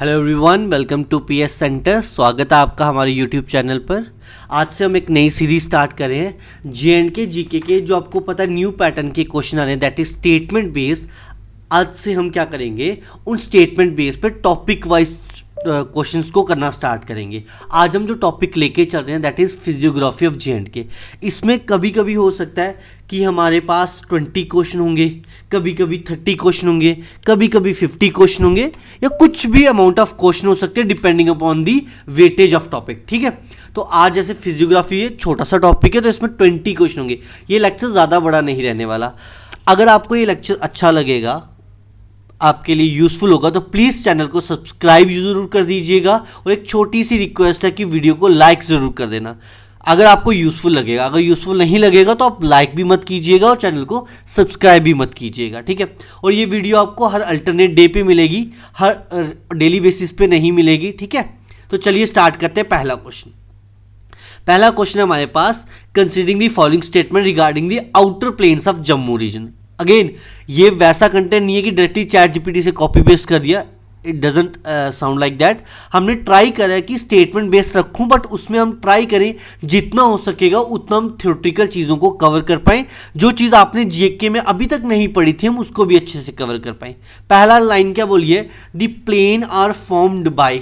Hello everyone, welcome to PS centre. स्वागत है आपका हमारे यूट्यूब चैनल पर। आज से हम एक नई सीरीज स्टार्ट कर रहे हैं जेएंडके जीके के। जो आपको पता है न्यू पैटर्न के क्वेश्चन आ रहे हैं, दैट इज स्टेटमेंट बेस्ड। आज से हम क्या करेंगे, उन स्टेटमेंट बेस पे टॉपिक वाइज क्वेश्चंस को करना स्टार्ट करेंगे। आज हम जो टॉपिक लेके चल रहे हैं that is physiography of J&K. इसमें कभी कभी हो सकता है कि हमारे पास 20 क्वेश्चन होंगे, कभी कभी 30 क्वेश्चन होंगे, कभी कभी 50 क्वेश्चन होंगे, या कुछ भी अमाउंट ऑफ क्वेश्चन हो सकते हैं depending upon the weightage of topic. ठीक है, तो आज जैसे फिजियोग्राफी है, छोटा सा टॉपिक है, तो इसमें 20 क्वेश्चन होंगे। ये लेक्चर ज़्यादा बड़ा नहीं रहने वाला। अगर आपको ये लेक्चर अच्छा लगेगा, आपके लिए यूज़फुल होगा, तो प्लीज़ चैनल को सब्सक्राइब ज़रूर कर दीजिएगा। और एक छोटी सी रिक्वेस्ट है कि वीडियो को लाइक ज़रूर कर देना अगर आपको यूज़फुल लगेगा। अगर यूज़फुल नहीं लगेगा तो आप लाइक भी मत कीजिएगा और चैनल को सब्सक्राइब भी मत कीजिएगा। ठीक है, और ये वीडियो आपको हर अल्टरनेट डे पे मिलेगी, हर डेली बेसिस पे नहीं मिलेगी। ठीक है, तो चलिए स्टार्ट करते हैं। पहला क्वेश्चन है हमारे पास, considering the following statement regarding the outer plains of Jammu region. Again ये वैसा कंटेंट नहीं है कि डायरेक्टली चैट जीपीटी से कॉपी पेस्ट कर दिया, it doesn't sound like that. हमने ट्राई करा है कि स्टेटमेंट बेस्ड रखूं, बट उसमें हम ट्राई करें जितना हो सकेगा उतना हम थ्योरेटिकल चीज़ों को कवर कर पाएं। जो चीज़ आपने जीके में अभी तक नहीं पढ़ी थी हम उसको भी अच्छे से कवर कर पाएं। पहला लाइन क्या बोलिए, the plain are formed by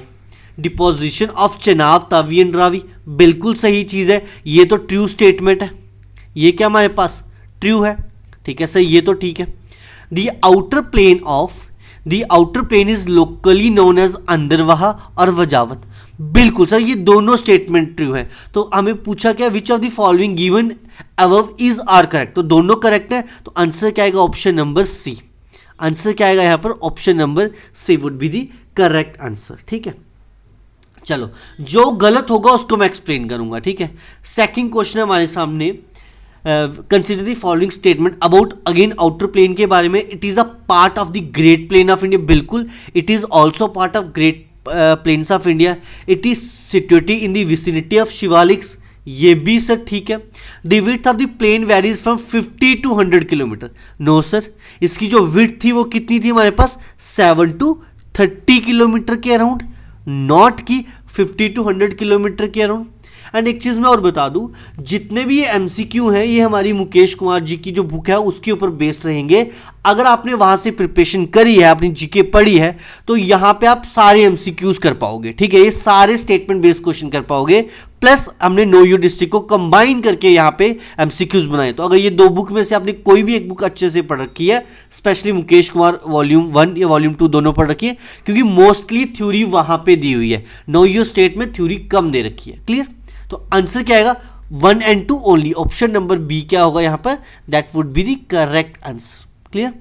deposition of Chenab, Tawi and Ravi. बिल्कुल सही चीज़ है, ये तो ट्रू स्टेटमेंट है। ये क्या हमारे पास ट्रू है, ठीक है सर, ये तो ठीक है। The outer plain is locally known as Andarwaha और वजावत। बिल्कुल सर, ये दोनों स्टेटमेंट ट्रू है। तो हमें पूछा क्या, which of the following given above is are correct. तो दोनों करेक्ट है, तो आंसर क्या आएगा, ऑप्शन नंबर सी। आंसर क्या आएगा यहाँ पर, option number C would be the correct answer. ठीक है, चलो जो गलत होगा उसको मैं एक्सप्लेन करूंगा। ठीक है, सेकंड क्वेश्चन है हमारे सामने, consider the following statement about, again outer plain के बारे में। It is a part of the great plain of India. बिल्कुल, it is also part of great plains of India. It is situated in the vicinity of Shivaliks. ये भी sir ठीक है। The width of the plain varies from 50 to 100 kilometre. No sir, इसकी जो width थी वो कितनी थी हमारे पास, 7 to 30 किलोमीटर के अराउंड, नॉट की 50 to 100 किलोमीटर के अराउंड। एंड एक चीज़ मैं और बता दूं, जितने भी ये एमसीक्यू हैं ये हमारी मुकेश कुमार जी की जो बुक है उसके ऊपर बेस्ड रहेंगे। अगर आपने वहां से प्रिपरेशन करी है, अपनी जीके पढ़ी है, तो यहाँ पे आप सारे एमसीक्यूज कर पाओगे। ठीक है, ये सारे स्टेटमेंट बेस्ड क्वेश्चन कर पाओगे। प्लस हमने नो यू डिस्ट्रिक्ट को कंबाइन करके यहाँ पे एमसीक्यूज बनाए। तो अगर ये दो बुक में से आपने कोई भी एक बुक अच्छे से पढ़ रखी है, स्पेशली मुकेश कुमार वॉल्यूम 1 या वॉल्यूम 2 दोनों पढ़ रखी है, क्योंकि मोस्टली थ्योरी वहां पे दी हुई है, नो यू स्टेट में थ्योरी कम दे रखी है। क्लियर, तो आंसर क्या आएगा, 1 and 2 only. Option number B क्या होगा यहाँ पर, that would be the correct answer. Clear,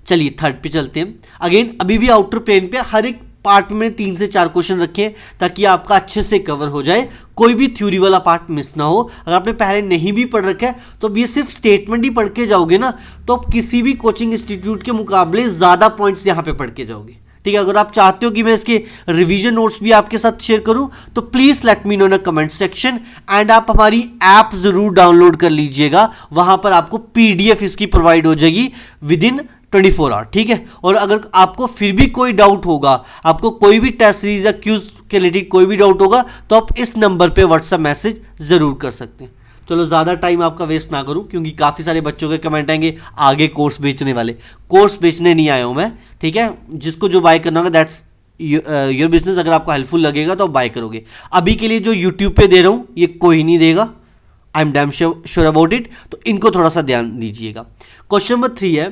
चलिए थर्ड पे चलते हैं। अगेन अभी भी आउटर प्लेन पे हर एक पार्ट में 3 से 4 क्वेश्चन रखे हैं ताकि आपका अच्छे से कवर हो जाए, कोई भी थ्योरी वाला पार्ट मिस ना हो। अगर आपने पहले नहीं भी पढ़ रखा है तो अब ये सिर्फ स्टेटमेंट ही पढ़ के जाओगे ना, तो आप किसी भी कोचिंग इंस्टीट्यूट के मुकाबले ज़्यादा पॉइंट्स यहाँ पे पढ़ के जाओगे। ठीक है, अगर आप चाहते हो कि मैं इसके रिवीजन नोट्स भी आपके साथ शेयर करूं तो please let me know in comment section. And आप हमारी ऐप ज़रूर डाउनलोड कर लीजिएगा, वहां पर आपको पीडीएफ इसकी प्रोवाइड हो जाएगी विद इन 24 आवर। ठीक है, और अगर आपको फिर भी कोई डाउट होगा, आपको कोई भी टेस्ट सीरीज या क्यूज के रिलेटेड कोई भी डाउट होगा, तो आप इस नंबर पे व्हाट्सएप मैसेज ज़रूर कर सकते हैं। चलो ज़्यादा टाइम आपका वेस्ट ना करूं, क्योंकि काफ़ी सारे बच्चों के कमेंट आएंगे आगे कोर्स बेचने वाले। कोर्स बेचने नहीं आया हूं मैं। ठीक है, जिसको जो बाय करना होगा दैट्स योर बिजनेस। अगर आपको हेल्पफुल लगेगा तो आप बाय करोगे। अभी के लिए जो यूट्यूब पे दे रहा हूं ये कोई नहीं देगा, I am damn sure about it, तो इनको थोड़ा सा ध्यान दीजिएगा। क्वेश्चन नंबर 3 है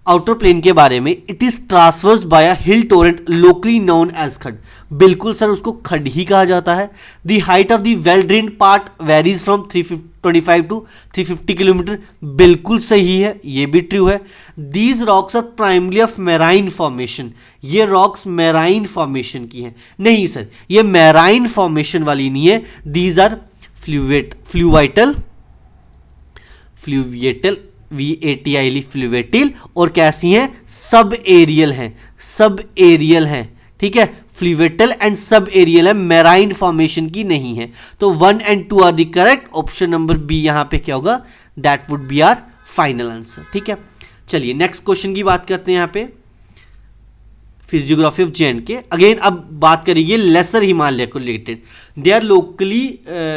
आउटर प्लेन के बारे में। It is transversed by a hill torrent locally known as khad. बिल्कुल सर, उसको खड ही कहा जाता है। The height of the well drained part varies from 325 to 350 kilometre. बिल्कुल सही है, ये भी ट्रू है। These rocks are primary of marine formation. ये रॉक्स मैराइन फॉर्मेशन की हैं। नहीं सर, ये मैराइन फॉर्मेशन वाली नहीं है। दीज आर फ्लूवाइटल VATIL फ्लूवेटिल, और कैसी हैं, सब एरियल हैं, सब एरियल हैं। ठीक है, फ्लूवेटल एंड सब एरियल है, मैराइन फॉर्मेशन की नहीं है। तो 1 and 2 are the correct. Option number B यहां पे क्या होगा, that would be our final answer. ठीक है, चलिए नेक्स्ट क्वेश्चन की बात करते हैं। यहां पे फिजियोग्राफी ऑफ जे अगेन अब बात करेंगे लेसर हिमालय को related. They are locally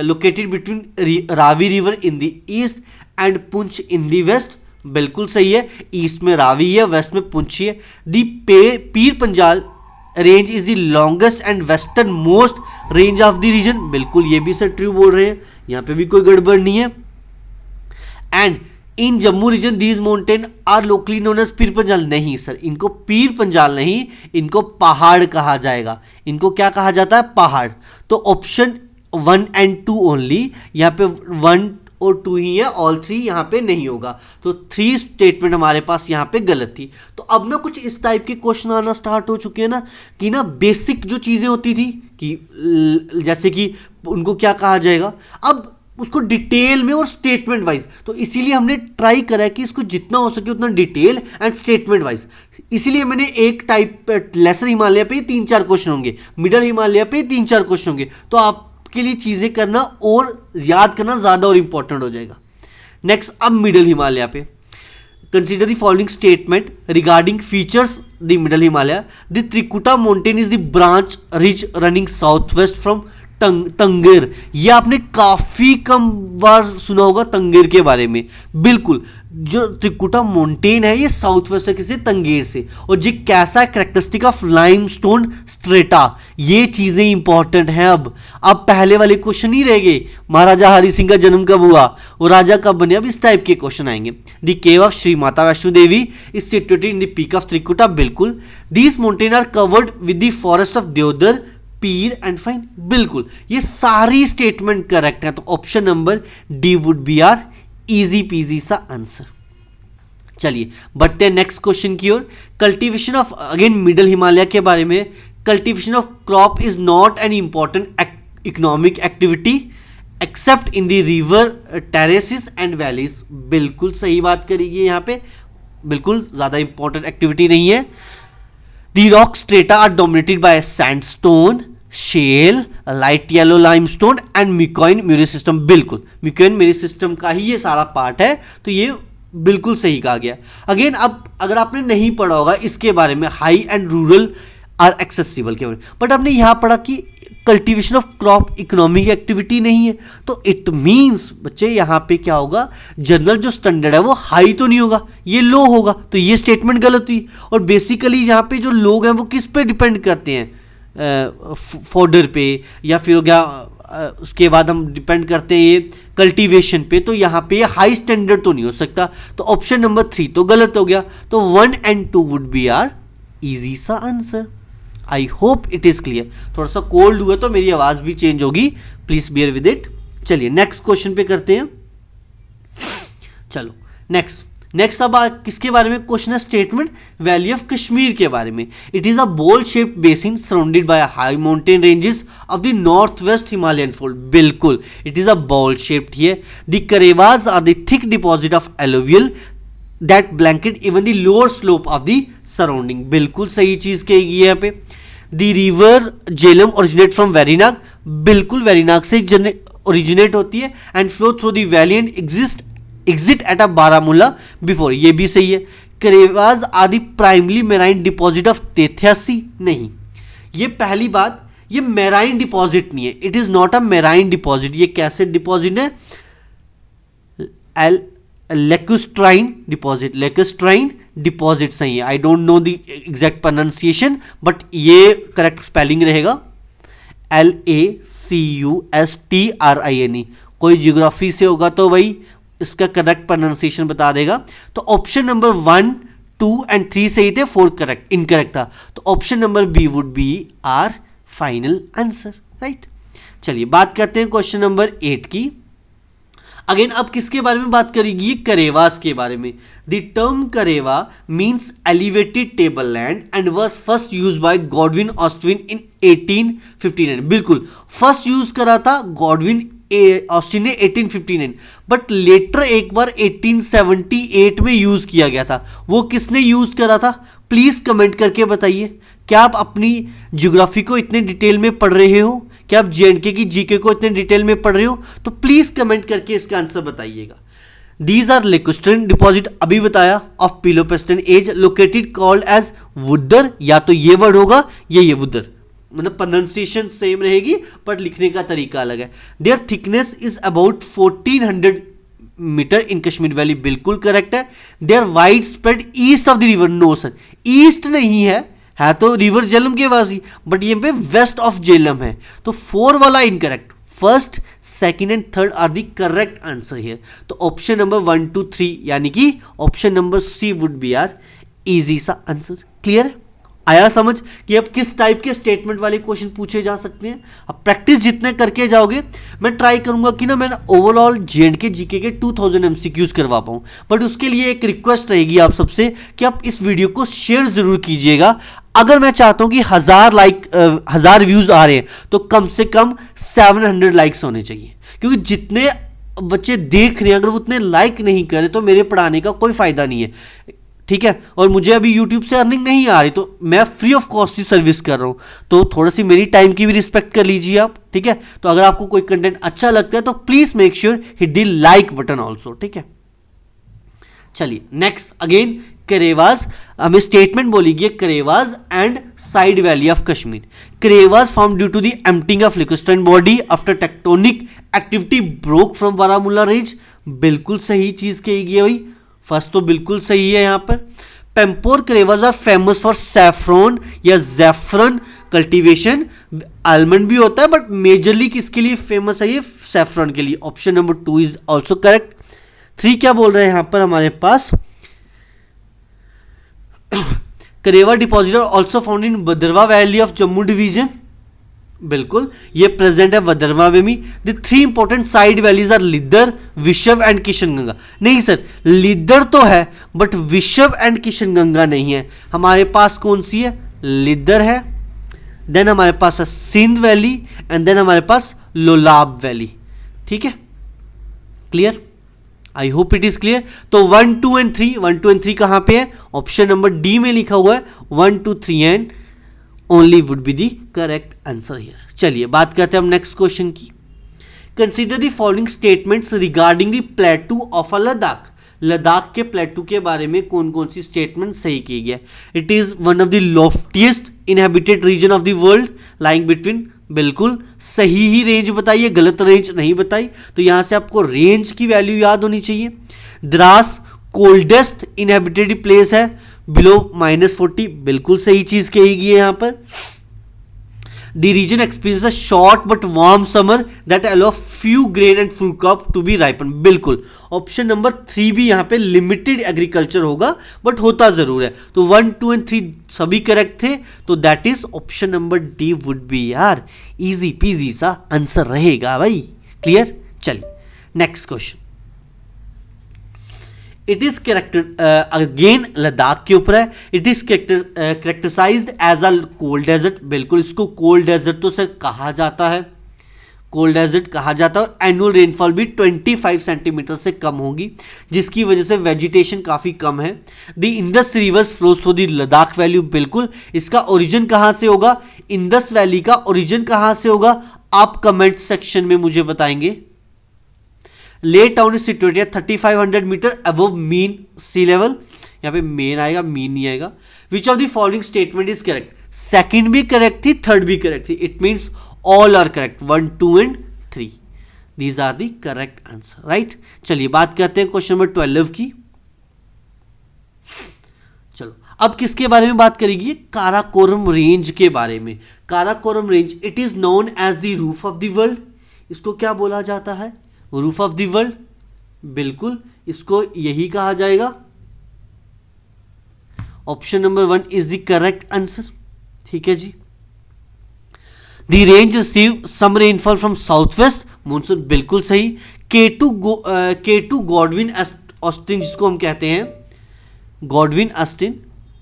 located between Ravi river in the east and Poonch in the west. बिल्कुल सही है, ईस्ट में रावी है, वेस्ट में पुंछ है. The Pir Panjal range is the longest and westernmost range of the region. बिल्कुल ये भी सर ट्रू बोल रहे हैं, यहाँ पे भी कोई गड़बड़ नहीं है. And in Jammu region these mountain are locally known as Pir Panjal. नहीं सर, इनको पीर पंजाल नहीं, इनको पहाड़ कहा जाएगा. इनको क्या कहा जाता है? पहाड़. तो ऑप्शन 1 and 2 ओनली, यहाँ पे 1 और 2 ही है, ऑल 3 यहाँ पे नहीं होगा. तो 3 स्टेटमेंट हमारे पास यहाँ पे गलत थी. तो अब ना कुछ इस टाइप के क्वेश्चन आना स्टार्ट हो चुके हैं ना, कि ना बेसिक जो चीज़ें होती थी कि जैसे कि उनको क्या कहा जाएगा, अब उसको डिटेल में और स्टेटमेंट वाइज. तो इसीलिए हमने ट्राई करा है कि इसको जितना हो सके उतना डिटेल एंड स्टेटमेंट वाइज. इसीलिए मैंने एक टाइप लेसर हिमालय पे 3-4 क्वेश्चन होंगे, मिडल हिमालय पे 3-4 क्वेश्चन होंगे. तो आपके लिए चीज़ें करना और याद करना ज़्यादा और इंपॉर्टेंट हो जाएगा. नेक्स्ट, अब मिडल हिमालय पे consider the following statement regarding features the middle Himalaya. The Trikuta mountain is the branch ridge running south west from Tanger. ये आपने काफ़ी कम बार सुना होगा तंगेर के बारे में. बिल्कुल, जो त्रिकुटा माउंटेन है ये साउथ वेस्ट है किसी तंगेर से. और ये कैसा कैरेक्टरिस्टिक ऑफ लाइमस्टोन स्ट्रेटा, ये चीज़ें इंपॉर्टेंट हैं. अब पहले वाले क्वेश्चन ही रह गए, महाराजा हरि सिंह का जन्म कब हुआ, वो राजा कब बने, अब इस टाइप के क्वेश्चन आएंगे. The cave of Shri Mata Vaishno Devi is situated in the peak of Trikuta. बिल्कुल. These mountain are covered with the forest of deodar, fir and fine. बिल्कुल, ये सारी स्टेटमेंट करेक्ट है. तो option number D would be our easy peasy सा answer. चलिए बढ़ते हैं नेक्स्ट क्वेश्चन की ओर. Cultivation of, again middle Himalaya के बारे में, cultivation of crop is not an important economic activity except in the river terraces and valleys. बिल्कुल सही बात करिए, यहाँ पे बिल्कुल ज्यादा इंपॉर्टेंट एक्टिविटी नहीं है. The rock strata are dominated by sandstone, shale, light yellow limestone and Mikoyan Murray system. बिल्कुल Mikoyan Murray system का ही ये सारा पार्ट है, तो ये बिल्कुल सही कहा गया. अगेन अब अगर आपने नहीं पढ़ा होगा इसके बारे में, high and rural are accessible के बारे में, बट आपने यहाँ पढ़ा कि cultivation of crop economic activity नहीं है. तो इट मीन्स बच्चे यहाँ पे क्या होगा, जनरल जो स्टैंडर्ड है वो हाई तो नहीं होगा, ये लो होगा. तो ये स्टेटमेंट गलत हुई. और बेसिकली यहाँ पे जो लोग हैं वो किस पे डिपेंड करते हैं, फॉडर पे, या फिर हो गया उसके बाद हम डिपेंड करते हैं ये कल्टीवेशन पे. तो यहाँ पे हाई स्टैंडर्ड तो नहीं हो सकता. तो ऑप्शन नंबर 3 तो गलत हो गया. तो 1 and 2 would be our easy सा answer. I hope it is clear. थोड़ा सा कोल्ड हुआ तो मेरी आवाज भी चेंज होगी, प्लीज बियर विद इट. चलिए नेक्स्ट क्वेश्चन पे करते हैं. चलो नेक्स्ट अब किसके बारे में क्वेश्चन है, स्टेटमेंट वैली ऑफ कश्मीर के बारे में. It is a bowl shaped basin surrounded by high mountain ranges of the north west Himalayan fold. बिल्कुल, it is a ball shaped here. The karewas are the thick deposit of alluvial that blanket even the lower slope of the surrounding. बिल्कुल सही चीज कही गई है यहाँ पे. The river Jhelum originate from Verinag. बिल्कुल वेरीनाग से ओरिजिनेट होती है and flow through the valley and exit at a Baramulla before. ये भी सही है. Karewas are the primary marine deposit of Tethys. नहीं, ये पहली बात, ये मेराइन डिपॉजिट नहीं है. It is not a marine deposit. ये कैसे डिपॉजिट है, लेकुस्ट्राइन डिपॉजिट. लेकुस्ट्राइन डिपॉजिट सही है. I don't know the exact pronunciation, but ये करेक्ट स्पेलिंग रहेगा LACUSTRINE. कोई जियोग्राफी से होगा तो भाई इसका करेक्ट प्रोनाउंसिएशन बता देगा. तो ऑप्शन नंबर 1, 2 and 3 सही थे, 4 करेक्ट इनकरेक्ट था. तो option number B would be our final answer. Right. चलिए बात करते हैं क्वेश्चन नंबर 8 की. अगेन अब किसके बारे में बात करेगी, करेवास के बारे में. The term karewa means elevated table land and was first use by Godwin Austen in 1859. बिल्कुल फर्स्ट यूज करा था गॉडविन ऑस्टिन ने 1859, बट लेटर एक बार 1878 में यूज किया गया था. वो किसने यूज करा था, प्लीज कमेंट करके बताइए. क्या आप अपनी ज्योग्राफी को इतने डिटेल में पढ़ रहे हो, क्या आप JNK की GK को इतने डिटेल में पढ़ रहे हो, तो प्लीज कमेंट करके इसका आंसर बताइएगा. दीज आर लेकोस्ट्रीन डिपॉजिट अभी बताया of Pleistocene age located called as wudar, या तो ये वर्ड होगा ये वुदर, मतलब प्रोनाउंसिएशन सेम रहेगी बट लिखने का तरीका अलग है। Their thickness is about 1400 metre in Kashmir valley, बिल्कुल करेक्ट है। Their wide spread east of the river, no sir east नहीं है तो रिवर झेलम के पास ही, बट ये पे वेस्ट ऑफ झेलम है, तो 4 वाला incorrect. First, second and third are the correct answer here, तो ऑप्शन नंबर 1 2 3 यानी कि option number C would be our easy सा आंसर। क्लियर है, आया समझ कि अब किस टाइप के स्टेटमेंट वाले क्वेश्चन पूछे जा सकते हैं। अब प्रैक्टिस जितने करके जाओगे, मैं ट्राई करूंगा कि ना मैं ओवरऑल जेएंडके जीके के 2000 एमसीक्यूज करवा पाऊं, बट उसके लिए एक रिक्वेस्ट रहेगी आप सबसे कि आप इस वीडियो को शेयर जरूर कीजिएगा। अगर मैं चाहता हूं कि 1000 व्यूज आ रहे हैं तो कम से कम 700 लाइक्स होने चाहिए, क्योंकि जितने बच्चे देख रहे हैं अगर वो उतने लाइक नहीं करें तो मेरे पढ़ाने का कोई फायदा नहीं है, ठीक है। और मुझे अभी YouTube से अर्निंग नहीं आ रही, तो मैं फ्री ऑफ कॉस्ट की सर्विस कर रहा हूं, तो थोड़ा सी मेरी टाइम की भी रिस्पेक्ट कर लीजिए आप, ठीक है। तो अगर आपको कोई कंटेंट अच्छा लगता है तो please make sure hit the like button also, ठीक है। चलिए नेक्स्ट, अगेन करेवाज, हमें स्टेटमेंट बोलेगी karewas and side valley of Kashmir. Karewas form due to the emptying of lacustrine body after tectonic activity broke from Baramulla range, बिल्कुल सही चीज कही गई भाई, फर्स्ट तो बिल्कुल सही है यहां पर। Pampore karewas are famous for saffron या जैफरन कल्टीवेशन, आलमंड भी होता है बट मेजरली किसके लिए फेमस है, ये सैफ्रॉन के लिए। Option number 2 is also correct. 3 क्या बोल रहे हैं यहां पर हमारे पास, karewa deposit also found in Bhaderwah valley of Jammu division, बिल्कुल ये प्रेजेंट है भदरवा में भी। The 3 important side valleys are Lidder, Vishav and Kishanganga. नहीं सर, लिद्दर तो है बट विशव एंड किशनगंगा नहीं है। हमारे पास कौन सी है, लिद्दर है, देन हमारे पास है सिंध वैली एंड देन हमारे पास लोलाब वैली, ठीक है। Clear, I hope it is clear. तो 1 2 एंड 3 कहां पे है, ऑप्शन नंबर डी में लिखा हुआ है। 1 2 3 and only would be the correct answer here. चलिए बात करते हैं हम नेक्स्ट क्वेश्चन की। Consider the following statements regarding the प्लेटू of a Ladakh. Ladakh के प्लेटू के बारे में कौन कौन सी स्टेटमेंट सही की गई है। It is one of the loftiest inhabited region of the world lying between, बिल्कुल सही ही रेंज बताई है, गलत रेंज नहीं बताई, तो यहां से आपको रेंज की वैल्यू याद होनी चाहिए। द्रास कोल्डेस्ट इनहेबिटेड प्लेस है बिलो -40, बिल्कुल सही चीज कही गई है यहां पर। The region experience a short but warm summer that allow few grain and fruit crop to be ripen, बिल्कुल ऑप्शन नंबर 3 भी यहां पे लिमिटेड एग्रीकल्चर होगा बट होता जरूर है। तो 1 2 एंड 3 सभी करेक्ट थे, तो that is option number D would be यार इजी पीजी सा आंसर रहेगा भाई। क्लियर, चलिए next question. It is character again Ladakh के ऊपर है। It is characterized as a cold desert, बिल्कुल इसको कोल्ड डेजर्ट तो सर कहा जाता है, कोल्ड डेजर्ट कहा जाता है। और एनुअल रेनफॉल भी 25 सेंटीमीटर से कम होगी, जिसकी वजह से वेजिटेशन काफ़ी कम है। The Indus reverse flows through the Ladakh valley, बिल्कुल इसका ओरिजिन कहाँ से होगा, इंदस वैली का ओरिजिन कहाँ से होगा, आप कमेंट सेक्शन में मुझे बताएंगे। Leh town is situated 3500 metre above mean sea level, यहाँ पे मेन आएगा, मीन नहीं आएगा। Which of the following statement is correct, second भी करेक्ट थी, थर्ड भी करेक्ट थी, it means all are correct, 1 2 and 3 these are the correct answer, right. चलिए बात करते हैं क्वेश्चन नंबर 12 की। चलो अब किसके बारे में बात करेगी, काराकोरम रेंज के बारे में। Karakoram range it is known as the roof of the world, इसको क्या बोला जाता है, रूफ ऑफ द वर्ल्ड, बिल्कुल इसको यही कहा जाएगा। Option number 1 is the correct answer, ठीक है जी। The range receive some rainfall from south west monsoon, बिल्कुल सही। K2 गॉडविन ऑस्टिन जिसको हम कहते हैं, गॉडविन ऑस्टिन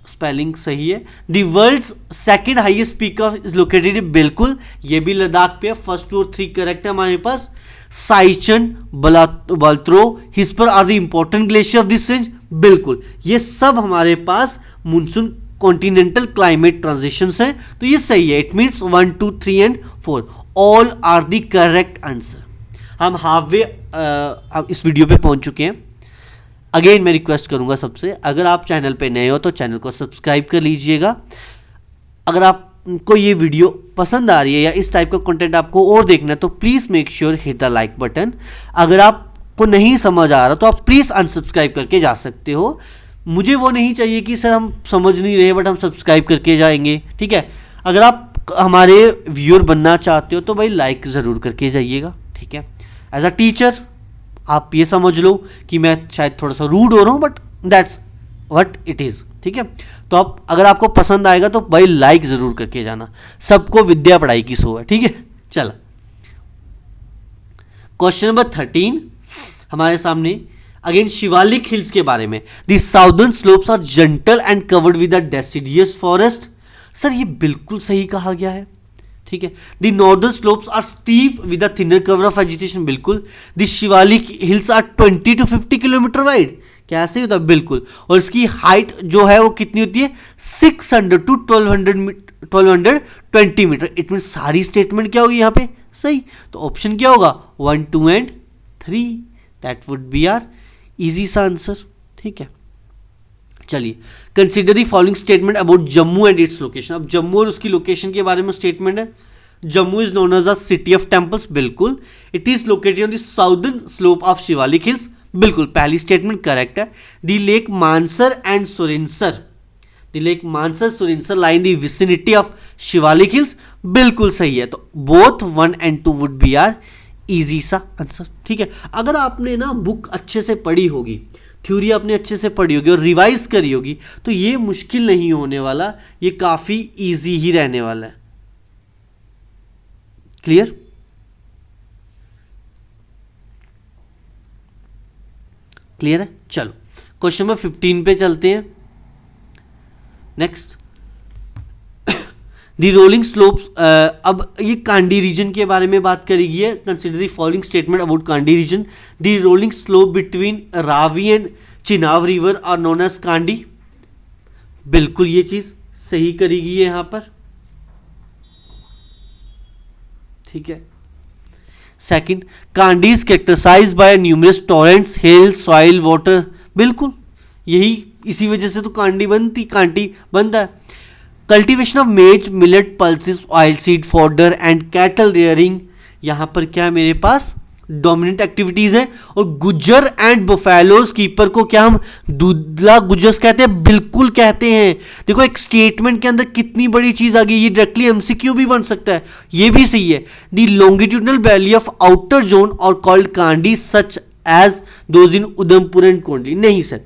स्पेलिंग सही है। The world's second highest peak is located, बिल्कुल ये भी लद्दाख पे है। फर्स्ट 2 और 3 करेक्ट है हमारे पास। Siachen, Baltoro, Hispar are the important glacier of this range, बिल्कुल ये सब हमारे पास मानसून कॉन्टिनेंटल क्लाइमेट ट्रांजिशंस हैं, तो ये सही है। It means 1 2 3 and 4 all are the correct answer. हम हाफ वे इस वीडियो पे पहुंच चुके हैं। अगेन मैं रिक्वेस्ट करूंगा सबसे, अगर आप चैनल पे नए हो तो चैनल को सब्सक्राइब कर लीजिएगा। अगर आपको ये वीडियो पसंद आ रही है या इस टाइप का कंटेंट आपको और देखना है तो please make sure hit the like button. अगर आपको नहीं समझ आ रहा तो आप प्लीज़ अनसब्सक्राइब करके जा सकते हो। मुझे वो नहीं चाहिए कि सर हम समझ नहीं रहे बट हम सब्सक्राइब करके जाएंगे, ठीक है। अगर आप हमारे व्यूअर बनना चाहते हो तो भाई लाइक ज़रूर करके जाइएगा, ठीक है। एज अ टीचर आप ये समझ लो कि मैं शायद थोड़ा सा रूड हो रहा हूँ but that's what it is, ठीक है। तो आप अगर आपको पसंद आएगा तो भाई लाइक ज़रूर करके जाना। सबको विद्या पढ़ाई की सो है, ठीक है। चलो क्वेश्चन नंबर 13 हमारे सामने, अगेन शिवालिक हिल्स के बारे में। The southern slopes are gentle and covered with a deciduous forest. Sir ये बिल्कुल सही कहा गया है, ठीक है। The northern slopes are steep with a thinner cover of vegetation, बिल्कुल। The Shivalik hills are 20 to 50 kilometre wide, क्या ऐसे ही होता है, बिल्कुल। और इसकी हाइट जो है वो कितनी होती है, 600 to 1220 मीटर। इट मीन सारी स्टेटमेंट क्या होगी यहाँ पे, सही। तो ऑप्शन क्या होगा, 1, 2 and 3, that would be our easy सा आंसर, ठीक है। चलिए consider the following statement about Jammu and its location. अब जम्मू और उसकी लोकेशन के बारे में स्टेटमेंट है। Jammu is known as a city of temples, बिल्कुल। It is located on the southern slope of Shivalik hills, बिल्कुल, पहली स्टेटमेंट करेक्ट है। The lake Mansar and Surinsar, the lake Mansar Surinsar lie in the vicinity of Shivalik hills, बिल्कुल सही है। तो both 1 and 2 would be our easy सा answer, ठीक है। अगर आपने ना बुक अच्छे से पढ़ी होगी, थ्योरी आपने अच्छे से पढ़ी होगी और रिवाइज करी होगी तो ये मुश्किल नहीं होने वाला, ये काफी इजी ही रहने वाला है। क्लियर? क्लियर है? चलो क्वेश्चन नंबर 15 पे चलते हैं। नेक्स्ट, दी रोलिंग स्लोप्स। अब ये कांडी रीजन के बारे में बात करेगी है। Consider the following statement about Kandi region. The rolling slope between Ravi and Chenab river are known as Kandi, बिल्कुल ये चीज सही करेगी है यहां पर, ठीक है। Second, Kandi is characterized by numerous torrents, hill, soil, water, बिल्कुल यही, इसी वजह से तो कांडी बनता है। Cultivation of maize, millet, pulses, oil seed, fodder and cattle rearing, यहां पर क्या मेरे पास डोमिनेंट एक्टिविटीज है। और गुज्जर एंड बफेलोज कीपर को क्या हम दूधला गुज्जर्स कहते हैं, बिल्कुल कहते हैं। देखो एक स्टेटमेंट के अंदर कितनी बड़ी चीज आ गई, ये डायरेक्टली एमसीक्यू भी बन सकता है, ये भी सही है। The longitudinal valley of outer zone are called kandi such as those in Udhampur and Kotli, नहीं सर,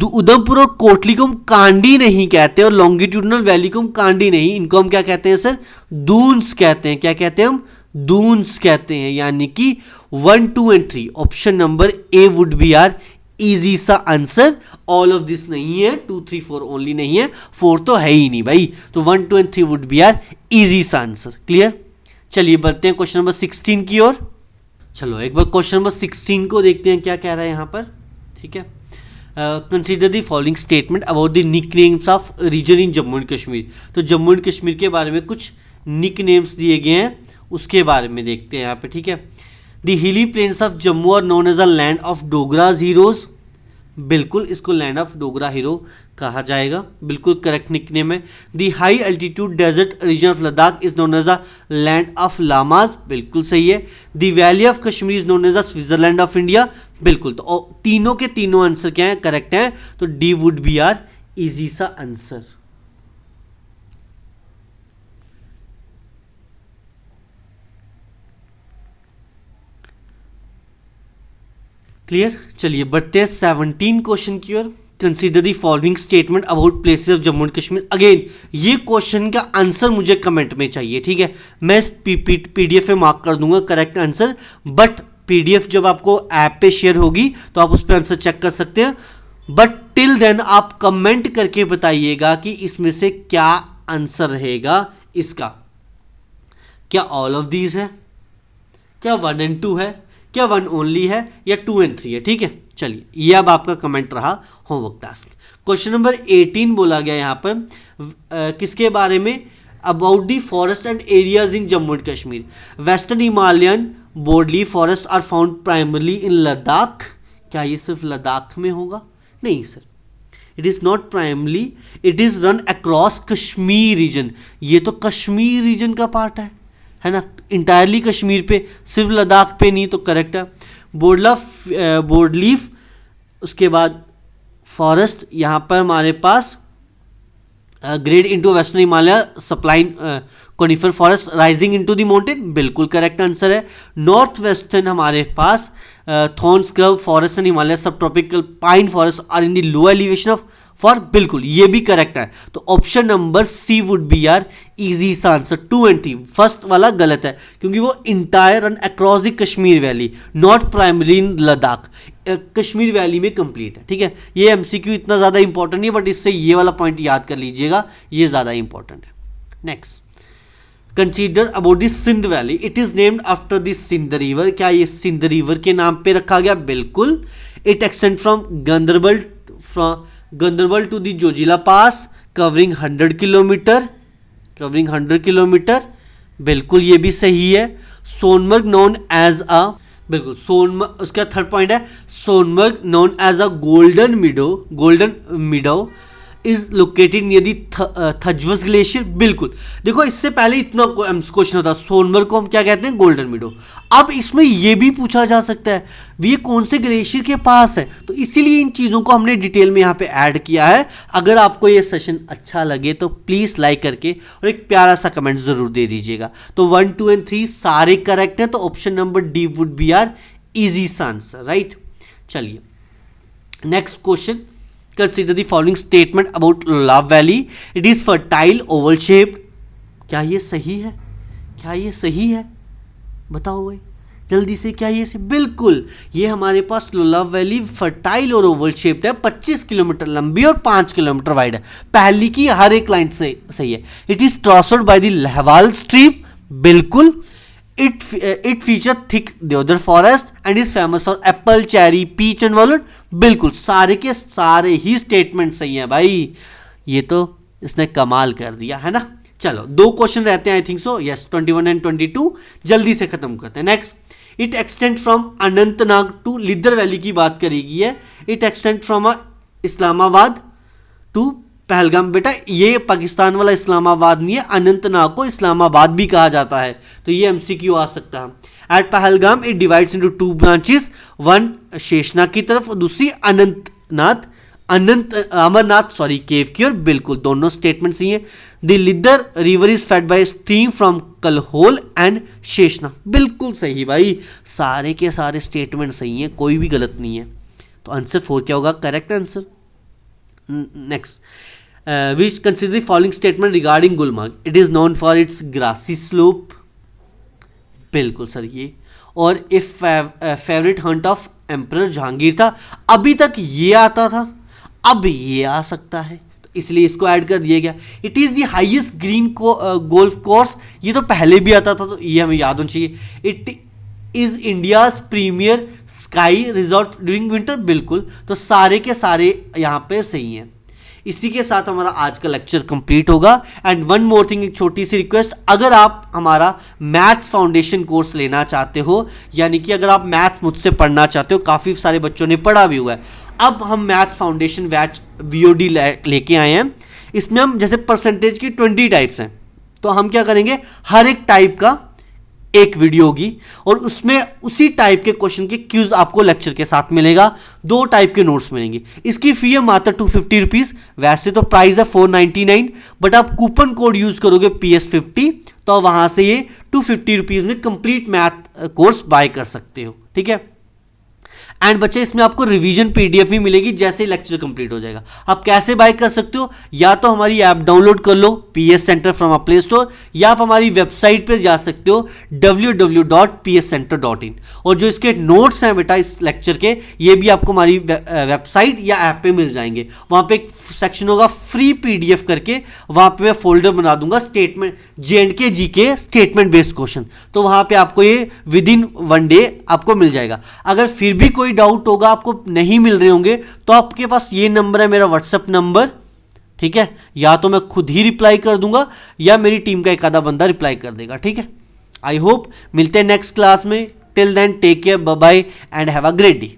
उधमपुर और कोटली को हम कांडी नहीं कहते और लॉन्गिट्यूडनल वैली को हम कांडी नहीं, इनको हम क्या कहते हैं सर, दून्स कहते हैं। क्या कहते हैं हम, दून्स कहते हैं। यानी कि 1, 2 and 3, option number A would be our easy सा आंसर। ऑल ऑफ दिस नहीं है, 2, 3, 4 ओनली नहीं है, 4 तो है ही नहीं भाई। तो 1, 2 and 3 would be our easy सा आंसर। क्लियर? चलिए बढ़ते हैं क्वेश्चन नंबर 16 की ओर। चलो एक बार क्वेश्चन नंबर 16 को देखते हैं क्या कह रहा है यहां पर, ठीक है। Consider the following statement about the nicknames of region in Jammu and Kashmir. तो जम्मू एंड कश्मीर के बारे में कुछ निक नेम्स दिए गए हैं, उसके बारे में देखते हैं यहाँ पे, ठीक है। The hilly plains of Jammu are known as a land of Dogras heroes, बिल्कुल इसको लैंड ऑफ डोगरा हीरो कहा जाएगा, बिल्कुल करेक्ट निकनेम है। The high altitude desert region of Ladakh is known as a land of lamas, बिल्कुल सही है। The valley of Kashmir is known as a Switzerland of India, बिल्कुल। तो तीनों के तीनों आंसर क्या है, करेक्ट है। तो D would be our easy सा आंसर। क्लियर? चलिए बढ़ते हैं 17 क्वेश्चन की ओर। Consider the following statement about places of Jammu and Kashmir. अगेन ये क्वेश्चन का आंसर मुझे कमेंट में चाहिए, ठीक है। मैं इस पीडीएफ में मार्क कर दूंगा करेक्ट आंसर, बट पीडीएफ जब आपको ऐप पे शेयर होगी तो आप उस पर आंसर चेक कर सकते हैं। बट टिल देन आप कमेंट करके बताइएगा कि इसमें से क्या आंसर रहेगा इसका। क्या ऑल ऑफ दीज है, क्या 1 and 2 है, क्या 1 ओनली है, या 2 and 3 है, ठीक है। चलिए ये अब आपका कमेंट रहा होमवर्क टास्क। क्वेश्चन नंबर 18 बोला गया यहाँ पर किसके बारे में, about the forest and areas in Jammu and Kashmir. Western Himalayan broadly forest are found primarily in Ladakh, क्या ये सिर्फ लद्दाख में होगा? नहीं sir, it is not primarily, it is run across Kashmir region. ये तो कश्मीर रीजन का पार्ट है ना, इंटायरली कश्मीर पे, सिर्फ लद्दाख पे नहीं, तो करेक्ट है। बोर्डलीफ, उसके बाद फॉरेस्ट, यहाँ पर हमारे पास grade into western Himalaya supplying conifer forest rising into the mountain, बिल्कुल करेक्ट आंसर है। नॉर्थ वेस्टर्न हमारे पास thorn scrub forest and Himalaya sub tropical pine forest are in the low elevation of for, बिल्कुल ये भी करेक्ट है। तो option number C would be our easy सा आंसर। 2 and 3, फर्स्ट वाला गलत है क्योंकि वो entire run across the Kashmir valley, not primary in Ladakh, Kashmir valley में कंप्लीट है। ठीक है, ये एमसीक्यू इतना ज़्यादा इंपॉर्टेंट नहीं है, बट इससे ये वाला पॉइंट याद कर लीजिएगा, ये ज़्यादा इंपॉर्टेंट है। Next, consider about the Sindh valley, it is named after the Sindh river. क्या ये सिंध रिवर के नाम पे रखा गया? बिल्कुल। It extend from Ganderbal to the Zojila pass, covering 100 kilometre, बिल्कुल ये भी सही है। सोनमर्ग नोन एज अ, बिल्कुल सोनमर्ग, उसका थर्ड पॉइंट है Sonamarg known as a golden meadow is located near the Thajiwas glacier, बिल्कुल। देखो इससे पहले इतना क्वेश्चन होता, सोनमर्ग को हम क्या कहते हैं? गोल्डन मिडो। अब इसमें यह भी पूछा जा सकता है ये कौन से ग्लेशियर के पास है, तो इसीलिए इन चीज़ों को हमने डिटेल में यहाँ पे ऐड किया है। अगर आपको ये सेशन अच्छा लगे तो प्लीज़ लाइक करके और एक प्यारा सा कमेंट ज़रूर दे दीजिएगा। तो 1, 2 and 3 सारे करेक्ट हैं, तो option number D would be our easy सा आंसर, राइट। चलिए next question, consider the following statement about Love Valley. It is fertile, oval shaped. क्या ये सही है? बताओ भाई जल्दी से, क्या ये बिल्कुल, ये हमारे पास लुलाव वैली फर्टाइल और ओवल शेप्ड है, 25 किलोमीटर लंबी और 5 किलोमीटर वाइड है। पहली की हर एक लाइन से सही है। It is crossed by the लहवाल स्ट्रीम, बिल्कुल। It feature thick deodar forest and is famous for apple, cherry, peach and walnut, बिल्कुल सारे के सारे ही स्टेटमेंट सही हैं भाई, ये तो इसने कमाल कर दिया है ना। चलो 2 क्वेश्चन रहते हैं I think so, yes 21 and 22 जल्दी से खत्म करते हैं। Next, it extend from Anantnag to Lidder valley की बात करेगी है। It extend from Islamabad to Pahalgam, बेटा ये पाकिस्तान वाला इस्लामाबाद नहीं है, अनंतनाग को इस्लामाबाद भी कहा जाता है, तो ये एमसीक्यू आ सकता है। At Pahalgam it divides into 2 branches, one Sheshnag की तरफ और दूसरी अमरनाथ केव की ओर, बिल्कुल दोनों स्टेटमेंट सही है। The Lidder river is fed by stream from Kolahoi and Sheshnag, बिल्कुल सही भाई, सारे के सारे स्टेटमेंट सही हैं, कोई भी गलत नहीं है। तो आंसर 4 क्या होगा? Correct answer. Next, we consider the following statement regarding Gulmarg. It is known for its grassy slope, बिल्कुल सर ये, और if favorite hunt of emperor Jahangir था, अभी तक ये आता था, अब ये आ सकता है, तो इसलिए इसको ऐड कर दिया गया। It is the highest green golf course, ये तो पहले भी आता था, तो ये हमें याद होना चाहिए। It is India's premier sky resort during winter, बिल्कुल, तो सारे के सारे यहाँ पे सही हैं। इसी के साथ हमारा आज का लेक्चर कंप्लीट होगा। एंड वन मोर थिंग, एक छोटी सी रिक्वेस्ट, अगर आप हमारा मैथ्स फाउंडेशन कोर्स लेना चाहते हो, यानी कि अगर आप मैथ्स मुझसे पढ़ना चाहते हो, काफ़ी सारे बच्चों ने पढ़ा भी हुआ है, अब हम मैथ्स फाउंडेशन बैच VOD लेके आए हैं। इसमें हम जैसे परसेंटेज की 20 टाइप्स हैं, तो हम क्या करेंगे, हर एक टाइप का एक वीडियो होगी और उसमें उसी टाइप के क्वेश्चन के क्यूज आपको लेक्चर के साथ मिलेगा, 2 टाइप के नोट्स मिलेंगे। इसकी फी है मात्र 250 रुपीज़, वैसे तो प्राइस है 499, बट आप कूपन कोड यूज करोगे PS50, तो वहां से ये 250 रुपीज़ में कंप्लीट मैथ कोर्स बाय कर सकते हो, ठीक है। एंड बच्चे इसमें आपको रिवीजन PDF भी मिलेगी जैसे लेक्चर कंप्लीट हो जाएगा। आप कैसे बाय कर सकते हो, या तो हमारी ऐप डाउनलोड कर लो PS centre from a play store, या आप हमारी वेबसाइट पर जा सकते हो www.pscenter.in, और जो इसके नोट्स हैं बेटा इस लेक्चर के, ये भी आपको हमारी वेबसाइट या ऐप पे मिल जाएंगे। वहाँ पे एक सेक्शन होगा फ्री PDF करके, वहाँ पे मैं फोल्डर बना दूंगा statement J&K GK statement based question, तो वहाँ पे आपको ये विदिन 1 डे आपको मिल जाएगा। अगर फिर भी कोई डाउट होगा, आपको नहीं मिल रहे होंगे, तो आपके पास ये नंबर है मेरा व्हाट्सएप नंबर, ठीक है, या तो मैं खुद ही रिप्लाई कर दूंगा या मेरी टीम का एक आधा बंदा रिप्लाई कर देगा, ठीक है। आई होप मिलते हैं नेक्स्ट क्लास में। Till then take care, bye bye and have a great day.